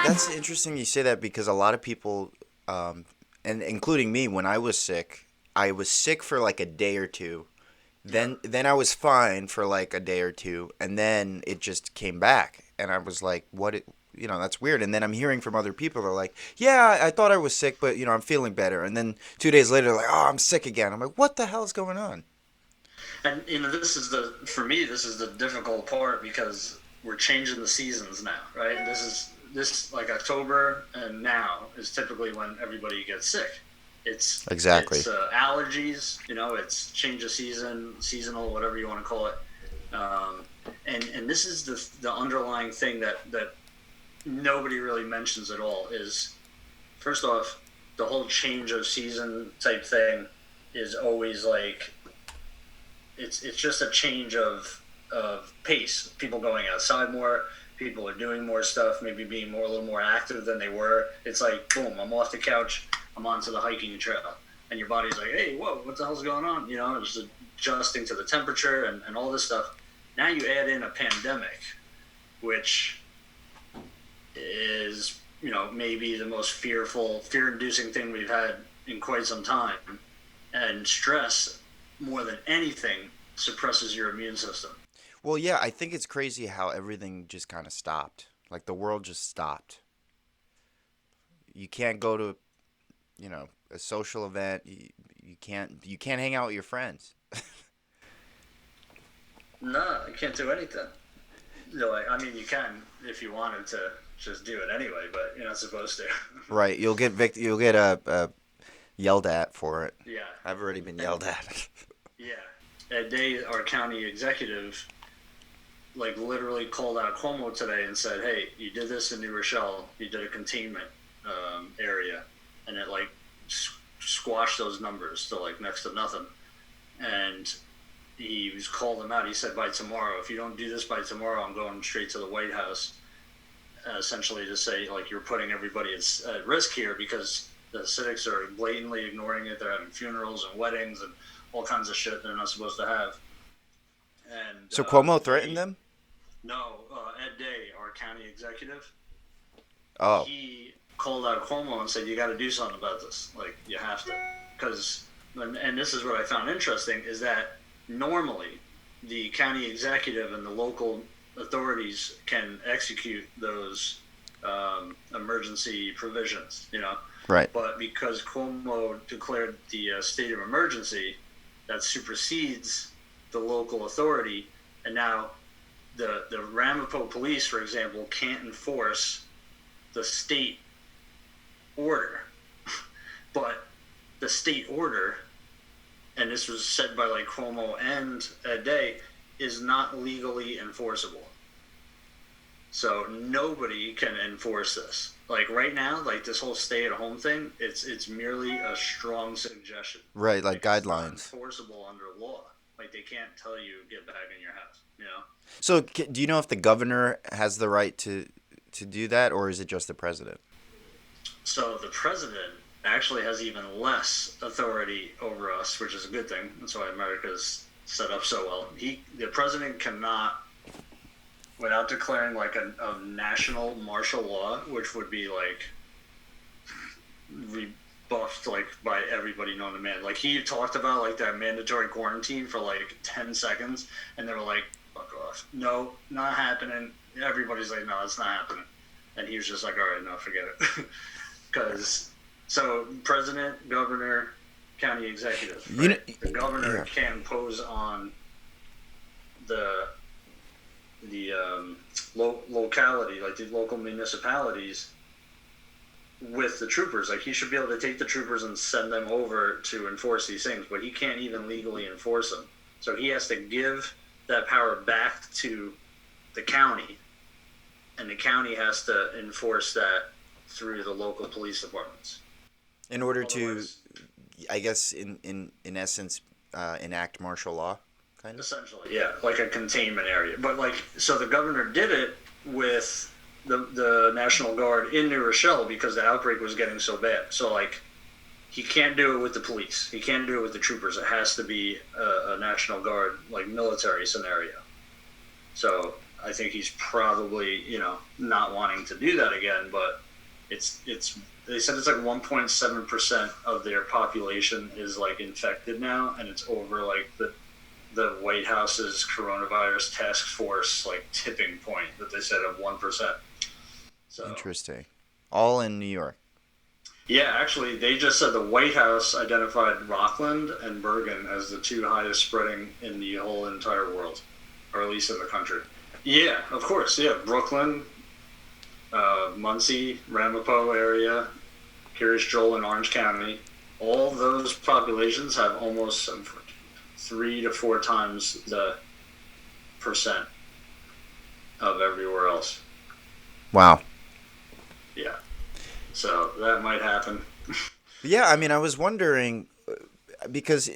That's interesting you say that because a lot of people, and including me, when I was sick for like a day or two. Then I was fine for like a day or two, and then it just came back, and I was like, "What? That's weird." And then I'm hearing from other people, they're like, "Yeah, I thought I was sick, but I'm feeling better." And then 2 days later, they're like, "Oh, I'm sick again." I'm like, "What the hell is going on?" And for me, this is the difficult part because we're changing the seasons now, right? This like October and now is typically when everybody gets sick. Exactly. It's allergies, it's change of season, seasonal, whatever you want to call it. Um, and this is the underlying thing that nobody really mentions at all is, first off, the whole change of season type thing is always like it's just a change of pace. People going outside more, people are doing more stuff, maybe being a little more active than they were. It's like boom, I'm off the couch, I'm onto the hiking trail, and your body's like, hey, whoa, what the hell's going on? It's adjusting to the temperature and all this stuff. Now you add in a pandemic, which is maybe the most fear-inducing thing we've had in quite some time, and stress more than anything suppresses your immune system. Well, yeah, I think it's crazy how everything just kind of stopped. Like the world just stopped. You can't go to, a social event. You can't hang out with your friends. No, you can't do anything. You can if you wanted to just do it anyway, but you're not supposed to. Right. You'll get yelled at for it. Yeah. I've already been yelled at. Yeah. That day, our county executive, like, literally called out Cuomo today and said, hey, you did this in New Rochelle. You did a containment area. And it, like, squashed those numbers to, like, next to nothing. And he was called them out. He said, by tomorrow, if you don't do this by tomorrow, I'm going straight to the White House, essentially to say, like, you're putting everybody at risk here because the Civics are blatantly ignoring it. They're having funerals and weddings and all kinds of shit they're not supposed to have. And So Cuomo threatened them? No, Ed Day, our county executive, Oh. he called out Cuomo and said, you got to do something about this. Like, you have to. Because, and this is what I found interesting, is that normally the county executive and the local authorities can execute those emergency provisions, Right. But because Cuomo declared the state of emergency, that supersedes the local authority, and now the Ramapo police, for example, can't enforce the state order. But the state order, and this was said by like Cuomo and Ed Day, is not legally enforceable. So nobody can enforce this. Like right now, like this whole stay-at-home thing, it's merely a strong suggestion. Right, like It's not guidelines. enforceable under law. Like they can't tell you get back in your house. So do you know if the governor has the right to do that, or is it just the president? So the president actually has even less authority over us, which is a good thing. That's why America's set up so well. The president cannot, without declaring like a national martial law, which would be like rebuffed like by everybody known to man. Like he talked about like that mandatory quarantine for like 10 seconds, and they were like, "Fuck off! No, not happening." Everybody's like, "No, it's not happening," and he was just like, "All right, no, forget it," because so president, governor, county executive. Right? The governor can impose on the locality, like the local municipalities, with the troopers. Like he should be able to take the troopers and send them over to enforce these things, but he can't even legally enforce them. So he has to give that power back to the county, and the county has to enforce that through the local police departments. In order to, I guess, in essence, enact martial law, kind of? Essentially, yeah, like a containment area. But like, so the governor did it with the National Guard in New Rochelle because the outbreak was getting so bad. So like, he can't do it with the police. He can't do it with the troopers. It has to be a National Guard, like military scenario. So I think he's probably, not wanting to do that again. But it's they said it's like 1.7% of their population is like infected now, and it's over like the White House's coronavirus task force like tipping point that they said of 1%. So Interesting. All in New York. yeah, actually, they just said the White House identified Rockland and Bergen as the two highest spreading in the whole entire world, or at least in the country. Yeah, of course. Yeah, Brooklyn, Muncie, Ramapo area, Curious Joel in Orange County. All those populations have almost 3 to 4 times the percent of everywhere else. Wow. Yeah, so that might happen. Yeah, I mean, I was wondering because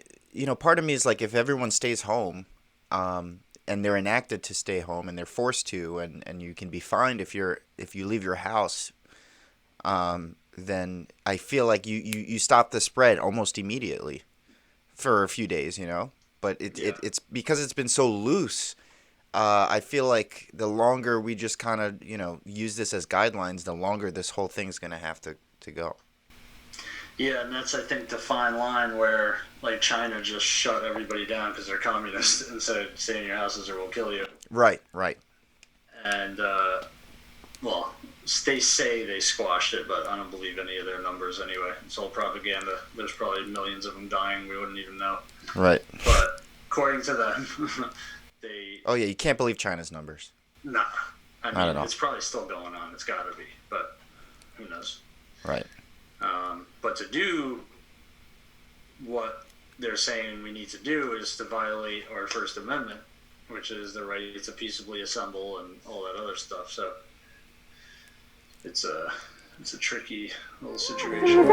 part of me is like if everyone stays home, and they're enacted to stay home and they're forced to, and you can be fined if you leave your house, then I feel like you stop the spread almost immediately for a few days, But Yeah. it's because it's been so loose. I feel like the longer we just kind of use this as guidelines, the longer this whole thing's gonna have to go. Yeah, and that's I think the fine line where like China just shut everybody down because they're communists and said stay in your houses or we'll kill you. Right, right. And well, they say they squashed it, but I don't believe any of their numbers anyway. It's all propaganda. There's probably millions of them dying. We wouldn't even know. Right. But according to them, they Oh yeah, you can't believe China's numbers. nah. I Not at mean, all. it's probably still going on. It's got to be, but who knows? Right. But to do what they're saying we need to do is to violate our First Amendment, which is the right to peaceably assemble and all that other stuff. So it's a tricky little situation.